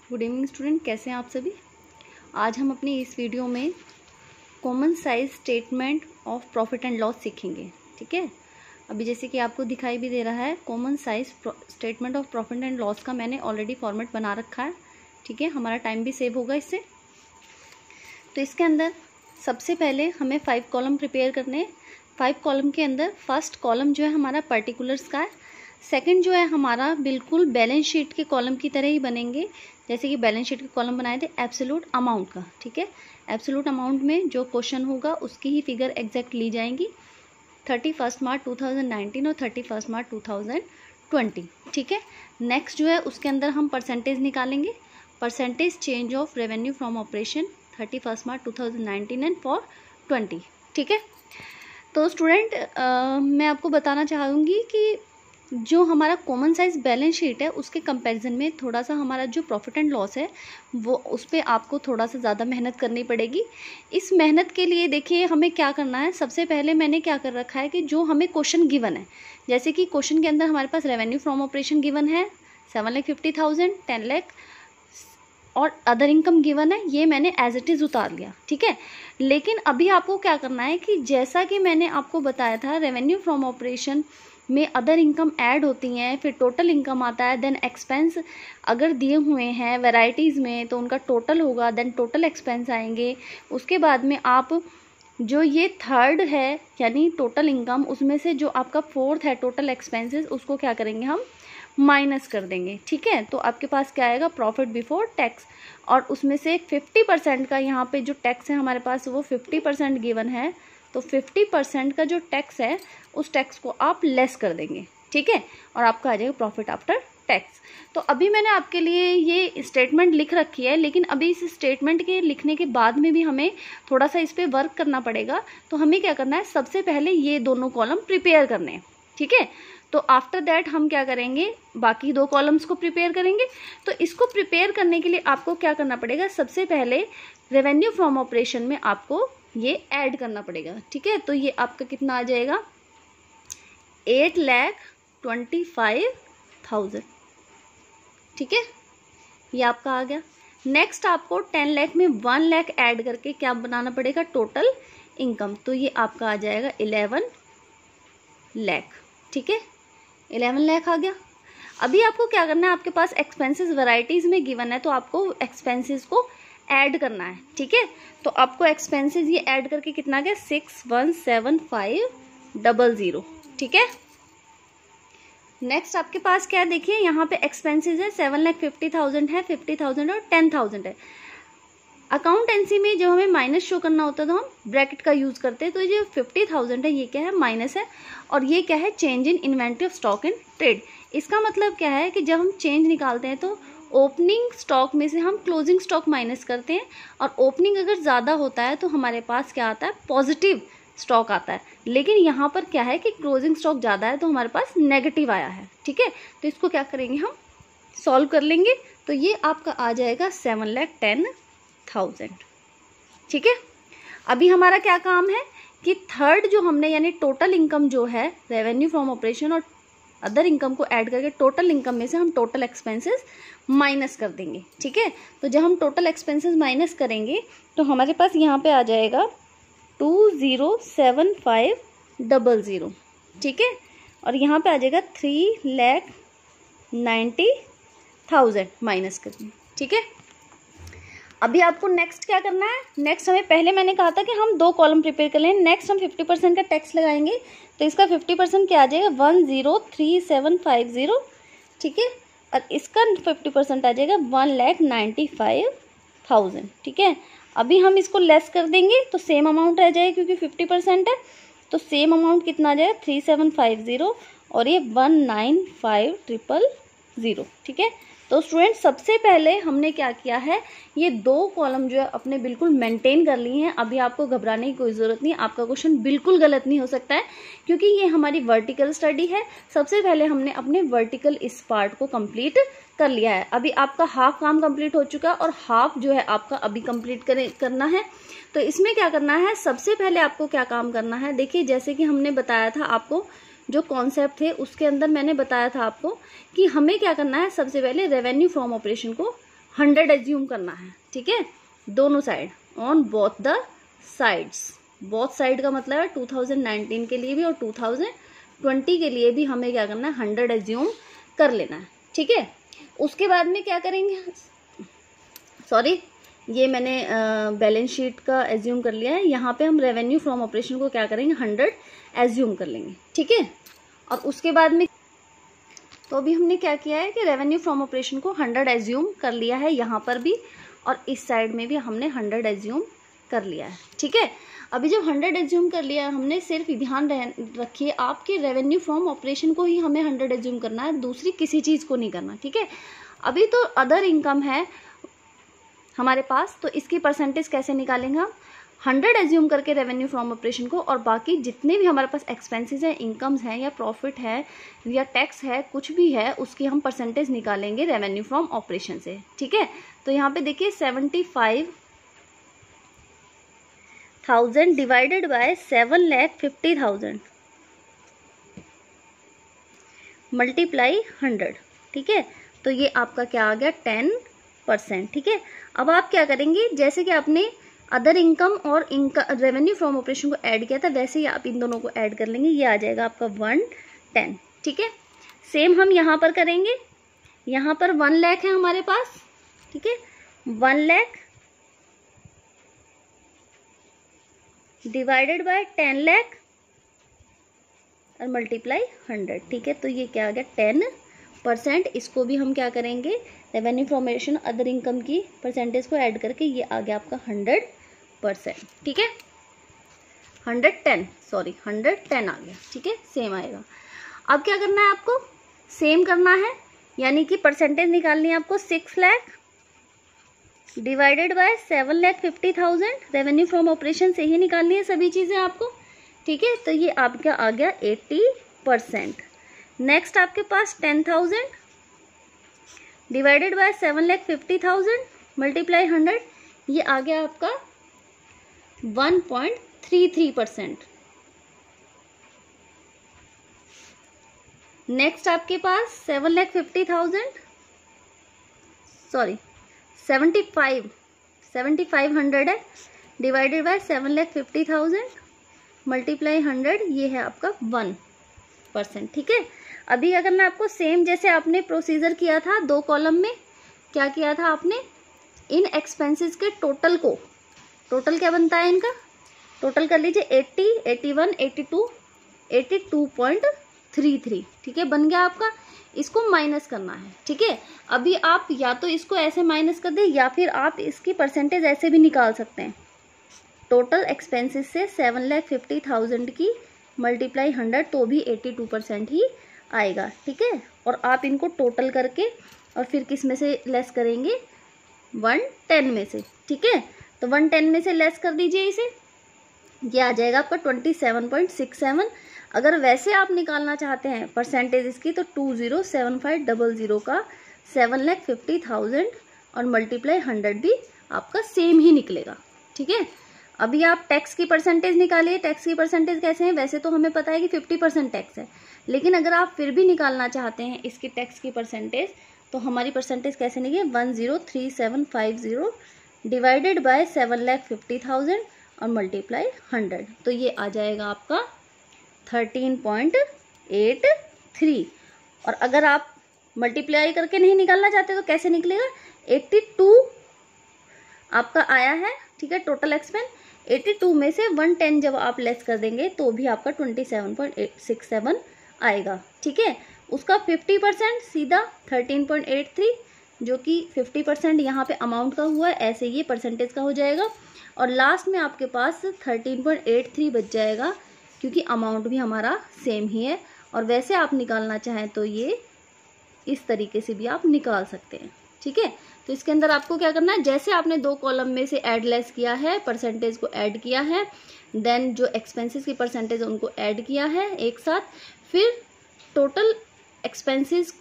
Good evening student, कैसे हैं आप सभी। आज हम अपनी इस वीडियो में common size statement of profit and loss सीखेंगे। ठीक है, अभी जैसे कि आपको दिखाई भी दे रहा है common size statement of profit and loss का मैंने ऑलरेडी फॉर्मेट बना रखा है। ठीक है, हमारा टाइम भी सेव होगा इससे। तो इसके अंदर सबसे पहले हमें 5 कॉलम प्रिपेयर करने हैं। 5 कॉलम के अंदर फर्स्ट कॉलम जो है हमारा पर्टिकुलर्स का है, सेकंड जो है हमारा बिल्कुल बैलेंस शीट के कॉलम की तरह ही बनेंगे जैसे कि बैलेंस शीट के कॉलम बनाए थे एब्सोल्यूट अमाउंट का। ठीक है, एब्सोल्यूट अमाउंट में जो क्वेश्चन होगा उसकी ही फिगर एग्जैक्ट ली जाएंगी 31 मार्च 2019 और 31 मार्च 2020। ठीक है, नेक्स्ट जो है उसके अंदर हम परसेंटेज निकालेंगे, percentage change of revenue from operation 31 March 2019 and for 20। ठीक है, तो स्टूडेंट मैं आपको बताना चाहूँगी कि जो हमारा कॉमन साइज बैलेंस शीट है उसके कंपैरिजन में थोड़ा सा हमारा जो प्रॉफिट एंड लॉस है वो उस पर आपको थोड़ा सा ज़्यादा मेहनत करनी पड़ेगी। इस मेहनत के लिए देखिए हमें क्या करना है, सबसे पहले मैंने क्या कर रखा है कि जो हमें क्वेश्चन गिवन है, जैसे कि क्वेश्चन के अंदर हमारे पास रेवेन्यू फ्रॉम ऑपरेशन गिवन है 7,50,000, 10 लाख और अदर इनकम गिवन है, ये मैंने एज इट इज़ उतार लिया। ठीक है, लेकिन अभी आपको क्या करना है कि जैसा कि मैंने आपको बताया था रेवेन्यू फ्रॉम ऑपरेशन में अदर इनकम ऐड होती हैं, फिर टोटल इनकम आता है, देन एक्सपेंस अगर दिए हुए हैं वैरायटीज़ में तो उनका टोटल होगा, देन टोटल एक्सपेंस आएंगे। उसके बाद में आप जो ये थर्ड है यानी टोटल इनकम, उसमें से जो आपका फोर्थ है टोटल एक्सपेंसेस, उसको क्या करेंगे हम माइनस कर देंगे। ठीक है, तो आपके पास क्या आएगा प्रॉफिट बिफोर टैक्स, और उसमें से 50% का यहाँ पे जो टैक्स है हमारे पास वो 50% गिवन है, तो 50% का जो टैक्स है उस टैक्स को आप लेस कर देंगे। ठीक है, और आपका आ जाएगा प्रॉफिट आफ्टर टैक्स। तो अभी मैंने आपके लिए ये स्टेटमेंट लिख रखी है, लेकिन अभी इस स्टेटमेंट के लिखने के बाद में भी हमें थोड़ा सा इस पर वर्क करना पड़ेगा। तो हमें क्या करना है, सबसे पहले ये दोनों कॉलम प्रिपेयर करने हैं। ठीक है, तो आफ्टर दैट हम क्या करेंगे, बाकी 2 कॉलम्स को प्रिपेयर करेंगे। तो इसको प्रिपेयर करने के लिए आपको क्या करना पड़ेगा, सबसे पहले रेवेन्यू फ्रॉम ऑपरेशन में आपको ये ऐड करना पड़ेगा। ठीक है, तो ये आपका कितना आ जाएगा 8,25,000। ठीक है, ये आपका आ गया। नेक्स्ट आपको 10 लाख में 1 लाख ऐड करके क्या बनाना पड़ेगा टोटल इनकम, तो ये आपका आ जाएगा 11 लाख। ठीक है, 11 लाख आ गया। अभी आपको क्या करना है, आपके पास एक्सपेंसेस वैरायटीज में गिवन है तो आपको एक्सपेंसेस को ऐड करना है। ठीक है, तो आपको एक्सपेंसेस ये ऐड करके कितना गया 617500। ठीक है, नेक्स्ट आपके पास क्या है, देखिए यहाँ पे एक्सपेंसेस है 7,50,000 है, 50,000 और 10,000 है। अकाउंटेंसी में जब हमें माइनस शो करना होता है तो हम ब्रैकेट का यूज करते हैं, तो ये 50,000 है ये क्या है माइनस है, और ये क्या है change in inventory of stock in trade. इसका मतलब क्या है कि जब हम चेंज निकालते हैं तो ओपनिंग स्टॉक में से हम क्लोजिंग स्टॉक माइनस करते हैं, और ओपनिंग अगर ज़्यादा होता है तो हमारे पास क्या आता है पॉजिटिव स्टॉक आता है, लेकिन यहाँ पर क्या है कि क्लोजिंग स्टॉक ज़्यादा है तो हमारे पास नेगेटिव आया है। ठीक है, तो इसको क्या करेंगे हम सॉल्व कर लेंगे, तो ये आपका आ जाएगा 7,10,000। ठीक है, अभी हमारा क्या काम है कि थर्ड जो हमने यानी टोटल इनकम जो है रेवेन्यू फ्रॉम ऑपरेशन और अदर इनकम को ऐड करके टोटल इनकम में से हम टोटल एक्सपेंसेस माइनस कर देंगे। ठीक है, तो जब हम टोटल एक्सपेंसेस माइनस करेंगे तो हमारे पास यहाँ पे आ जाएगा 207500। ठीक है, और यहाँ पे आ जाएगा 3,90,000 माइनस करके। ठीक है, अभी आपको नेक्स्ट क्या करना है, नेक्स्ट हमें पहले मैंने कहा था कि हम 2 कॉलम प्रिपेयर कर लें, नेक्स्ट हम 50% का टैक्स लगाएंगे, तो इसका 50% क्या आ जाएगा 103750। ठीक है, और इसका 50% आ जाएगा 1,95,000। ठीक है, अभी हम इसको लेस कर देंगे तो सेम अमाउंट रह जाएगा क्योंकि 50% है, तो सेम अमाउंट कितना आ जाएगा 3750 और ये 1,95,000। ठीक है, तो स्टूडेंट सबसे पहले हमने क्या किया है, ये 2 कॉलम जो है अपने बिल्कुल मेंटेन कर लिए हैं। अभी आपको घबराने की कोई ज़रूरत नहीं, आपका क्वेश्चन बिल्कुल गलत नहीं हो सकता है क्योंकि ये हमारी वर्टिकल स्टडी है। सबसे पहले हमने अपने वर्टिकल इस पार्ट को कंप्लीट कर लिया है। अभी आपका हाफ काम कंप्लीट हो चुका है और हाफ जो है आपका अभी कंप्लीट करना है। तो इसमें क्या करना है, सबसे पहले आपको क्या काम करना है, देखिए जैसे कि हमने बताया था आपको जो कॉन्सेप्ट थे उसके अंदर मैंने बताया था आपको कि हमें क्या करना है, सबसे पहले रेवेन्यू फ्रॉम ऑपरेशन को 100 एज्यूम करना है, ठीक है, दोनों side, on both the sides. Both side का मतलब है 2019 के लिए भी और 2020 के लिए भी हमें क्या करना है, 100 एज्यूम कर लेना है, ठीक है। उसके बाद में क्या करेंगे, सॉरी ये मैंने बैलेंस शीट का एज्यूम कर लिया है, यहाँ पे हम रेवेन्यू फ्रॉम ऑपरेशन को क्या करेंगे, 100 एज्यूम कर लेंगे, ठीक है। और उसके बाद में तो अभी हमने क्या किया है कि रेवेन्यू फ्रॉम ऑपरेशन को 100 एज्यूम कर लिया है यहाँ पर भी, और इस साइड में भी हमने 100 एज्यूम कर लिया है, ठीक है। अभी जब 100 एज्यूम कर लिया हमने, सिर्फ ध्यान रखिए आपके रेवेन्यू फ्रॉम ऑपरेशन को ही हमें 100 एज्यूम करना है, दूसरी किसी चीज़ को नहीं करना, ठीक है। अभी तो अदर इनकम है हमारे पास, तो इसकी परसेंटेज कैसे निकालेंगे हम, 100 एज्यूम करके रेवेन्यू फ्रॉम ऑपरेशन को, और बाकी जितने भी हमारे पास एक्सपेंसेस हैं, इनकम्स हैं या प्रॉफिट है या टैक्स है, कुछ भी है, उसकी हम परसेंटेज निकालेंगे रेवेन्यू फ्रॉम ऑपरेशन से, ठीक है। तो यहाँ पे देखिए 75,000 डिवाइडेड बाय 7,50,000 मल्टीप्लाई 100, ठीक है। तो ये आपका क्या आ गया, 10%, ठीक है। अब आप क्या करेंगे, जैसे कि आपने अदर इनकम और रेवेन्यू फ्रॉम ऑपरेशन को ऐड किया था, वैसे ही आप इन दोनों को ऐड कर लेंगे, ये आ जाएगा आपका 110, ठीक है। सेम हम यहाँ पर करेंगे, यहाँ पर 1 लाख है हमारे पास, ठीक है, 1 लाख डिवाइडेड बाय 10 लाख और मल्टीप्लाई 100, ठीक है। तो ये क्या आ गया, 10%। इसको भी हम क्या करेंगे, रेवेन्यू फॉर्मेशन अदर इनकम की परसेंटेज को ऐड करके, ये आ गया आपका 100%, ठीक है। 110 आ गया, ठीक है, सेम आएगा। अब क्या करना है आपको, सेम करना है, यानी कि परसेंटेज निकालनी है आपको 6 lakh divided by 7,50,000, revenue from operation से ही निकालनी है सभी चीज़ें आपको, ठीक है। तो ये आपका आ गया 80%। नेक्स्ट आपके पास 10,000 डिवाइडेड बाय 7,50,000 मल्टीप्लाई 100, ये आ गया आपका 1.33%। नेक्स्ट आपके पास 7,500 है, डिवाइडेड बाय 7,50,000 मल्टीप्लाई 100, ये है आपका 1%, ठीक है। अभी अगर मैं आपको सेम जैसे आपने प्रोसीजर किया था, 2 कॉलम में क्या किया था आपने, इन एक्सपेंसेस के टोटल को, टोटल क्या बनता है इनका, टोटल कर लीजिए 80, 81, 82, 82.33, ठीक है, बन गया आपका। इसको माइनस करना है, ठीक है। अभी आप या तो इसको ऐसे माइनस कर दें, या फिर आप इसकी परसेंटेज ऐसे भी निकाल सकते हैं, टोटल एक्सपेंसेस से 7,50,000 की मल्टीप्लाई 100, तो भी 82% ही आएगा, ठीक है। और आप इनको टोटल करके और फिर किस में से लेस करेंगे, 110 में से, ठीक है। तो 110 में से लेस कर दीजिए इसे, ये आ जाएगा आपका 27.67। अगर वैसे आप निकालना चाहते हैं परसेंटेज इसकी, तो 207500 का 7,50,000 और मल्टीप्लाई 100 भी आपका सेम ही निकलेगा, ठीक है। अभी आप टैक्स की परसेंटेज निकालिए। टैक्स की परसेंटेज कैसे है, वैसे तो हमें पता है कि 50% टैक्स है, लेकिन अगर आप फिर भी निकालना चाहते हैं इसकी टैक्स की परसेंटेज, तो हमारी परसेंटेज कैसे निकले, 103750 डिवाइडेड बाय 7,50,000 और मल्टीप्लाई 100, तो ये आ जाएगा आपका 13.83। और अगर आप मल्टीप्लाई करके नहीं निकालना चाहते तो कैसे निकलेगा, 82 आपका आया है, ठीक है, टोटल एक्सपेंस। 82 में से 110 जब आप लेस कर देंगे तो भी आपका 27.67 आएगा, ठीक है। उसका 50% सीधा 13.83, जो कि 50% यहाँ पे अमाउंट का हुआ है, ऐसे ये परसेंटेज का हो जाएगा। और लास्ट में आपके पास 13.83 बच जाएगा, क्योंकि अमाउंट भी हमारा सेम ही है। और वैसे आप निकालना चाहें तो ये इस तरीके से भी आप निकाल सकते हैं, ठीक है। तो इसके अंदर आपको क्या करना है, जैसे आपने 2 कॉलम में से ऐड लेस किया है, परसेंटेज को ऐड किया है, देन जो एक्सपेंसेस की परसेंटेज उनको ऐड किया है एक साथ, फिर टोटल एक्सपेंसेस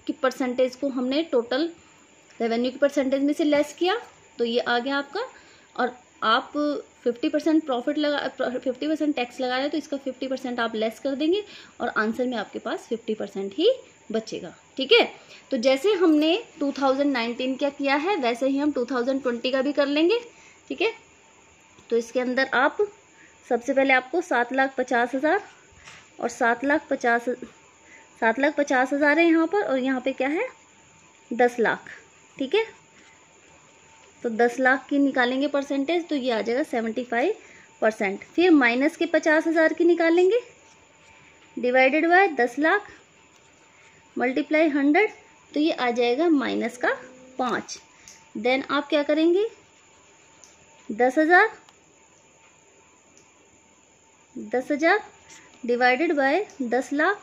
की परसेंटेज को हमने टोटल रेवेन्यू की परसेंटेज में से लेस किया, तो ये आ गया आपका। और आप 50% प्रॉफिट लगा, 50% टैक्स लगा रहे हैं, तो इसका 50% आप लेस कर देंगे और आंसर में आपके पास 50% ही बचेगा। ठीक है। तो जैसे हमने 2019 क्या किया है वैसे ही हम 2020 का भी कर लेंगे, ठीक है। तो इसके अंदर आप सबसे पहले आपको 7,50,000 और 7,50,000 है यहाँ पर, और यहाँ पे क्या है 10 लाख, ठीक है। तो 10 लाख की निकालेंगे परसेंटेज, तो ये आ जाएगा 75%। फिर माइनस के 50,000 की निकालेंगे, डिवाइडेड बाय 10 लाख मल्टीप्लाई 100, तो ये आ जाएगा माइनस का 5। देन आप क्या करेंगे 10,000 डिवाइडेड बाय 10 लाख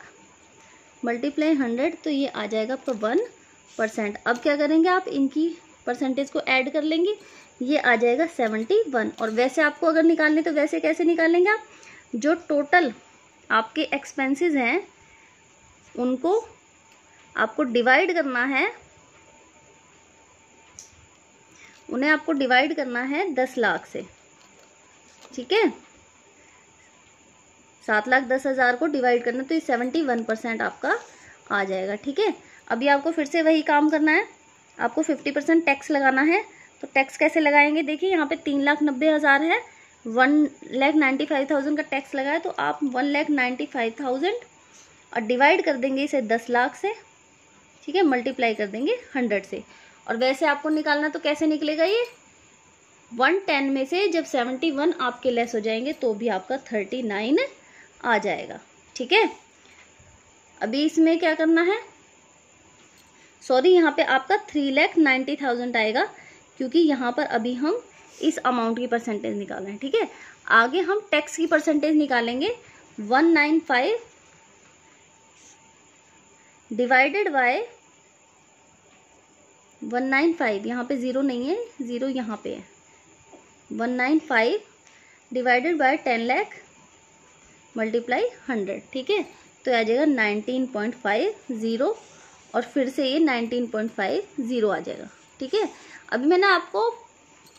मल्टीप्लाई 100, तो ये आ जाएगा आपका 1%। अब क्या करेंगे आप इनकी परसेंटेज को ऐड कर लेंगे, ये आ जाएगा 71। और वैसे आपको अगर निकालने तो वैसे कैसे निकालेंगे आप, जो टोटल आपके एक्सपेंसेस हैं उनको आपको डिवाइड करना है, उन्हें आपको डिवाइड करना है 10 लाख से, ठीक है। 7,10,000 को डिवाइड करना, तो ये 71% आपका आ जाएगा, ठीक है। अभी आपको फिर से वही काम करना है, आपको 50% टैक्स लगाना है। तो टैक्स कैसे लगाएंगे, देखिए यहाँ पे 3,90,000 है, 1,95,000 का टैक्स लगा है, तो आप 1,95,000 और डिवाइड कर देंगे इसे 10 लाख से, ठीक है, मल्टीप्लाई कर देंगे 100 से। और वैसे आपको निकालना तो कैसे निकलेगा, ये 110 में से जब 71 आपके लेस हो जाएंगे तो भी आपका 39 आ जाएगा, ठीक है। अभी इसमें क्या करना है, सॉरी यहाँ पे आपका 3,90,000 आएगा, क्योंकि यहाँ पर अभी हम इस अमाउंट की परसेंटेज निकाल रहे हैं, ठीक है। आगे हम टैक्स की परसेंटेज निकालेंगे, 195 डिवाइडेड बाय 195, यहाँ पे 0 नहीं है, 0 यहाँ पे है, 195 डिवाइडेड बाय 10 लाख मल्टीप्लाई 100, ठीक है। तो आ जाएगा 19.50 और फिर से ये 19.50 आ जाएगा, ठीक है। अभी मैंने आपको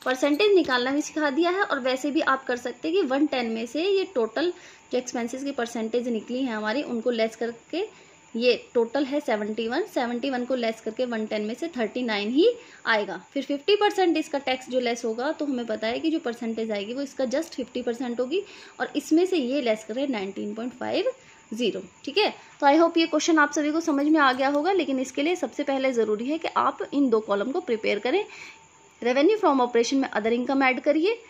परसेंटेज निकालना भी सिखा दिया है, और वैसे भी आप कर सकते हैं कि 110 में से ये टोटल जो एक्सपेंसेस की परसेंटेज निकली है हमारी उनको लेस करके, ये टोटल है 71 को लेस करके 110 में से 39 ही आएगा। फिर 50% इसका टैक्स जो लेस होगा, तो हमें पता है कि जो परसेंटेज आएगी वो इसका जस्ट 50% होगी, और इसमें से ये लेस करें 19.50, ठीक है। तो आई होप ये क्वेश्चन आप सभी को समझ में आ गया होगा, लेकिन इसके लिए सबसे पहले ज़रूरी है कि आप इन 2 कॉलम को प्रिपेयर करें। रेवेन्यू फ्रॉम ऑपरेशन में अदर इनकम ऐड करिए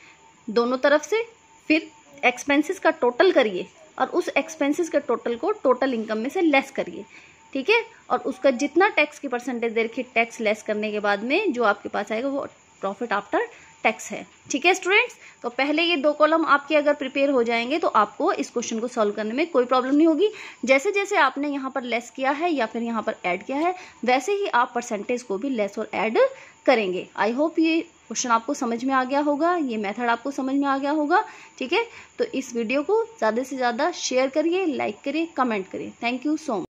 दोनों तरफ से, फिर एक्सपेंसेस का टोटल करिए और उस एक्सपेंसेस के टोटल को टोटल इनकम में से लेस करिए, ठीक है। और उसका जितना टैक्स की परसेंटेज दे रखी, टैक्स लेस करने के बाद में जो आपके पास आएगा वो प्रॉफिट आफ्टर टैक्स है, ठीक है स्टूडेंट्स। तो पहले ये 2 कॉलम आपके अगर प्रिपेयर हो जाएंगे तो आपको इस क्वेश्चन को सॉल्व करने में कोई प्रॉब्लम नहीं होगी। जैसे जैसे आपने यहाँ पर लेस किया है या फिर यहाँ पर ऐड किया है, वैसे ही आप परसेंटेज को भी लेस और ऐड करेंगे। आई होप ये क्वेश्चन आपको समझ में आ गया होगा, ये मेथड आपको समझ में आ गया होगा, ठीक है। तो इस वीडियो को ज़्यादा से ज़्यादा शेयर करिए, लाइक करिए, कमेंट करिए। Thank you so much.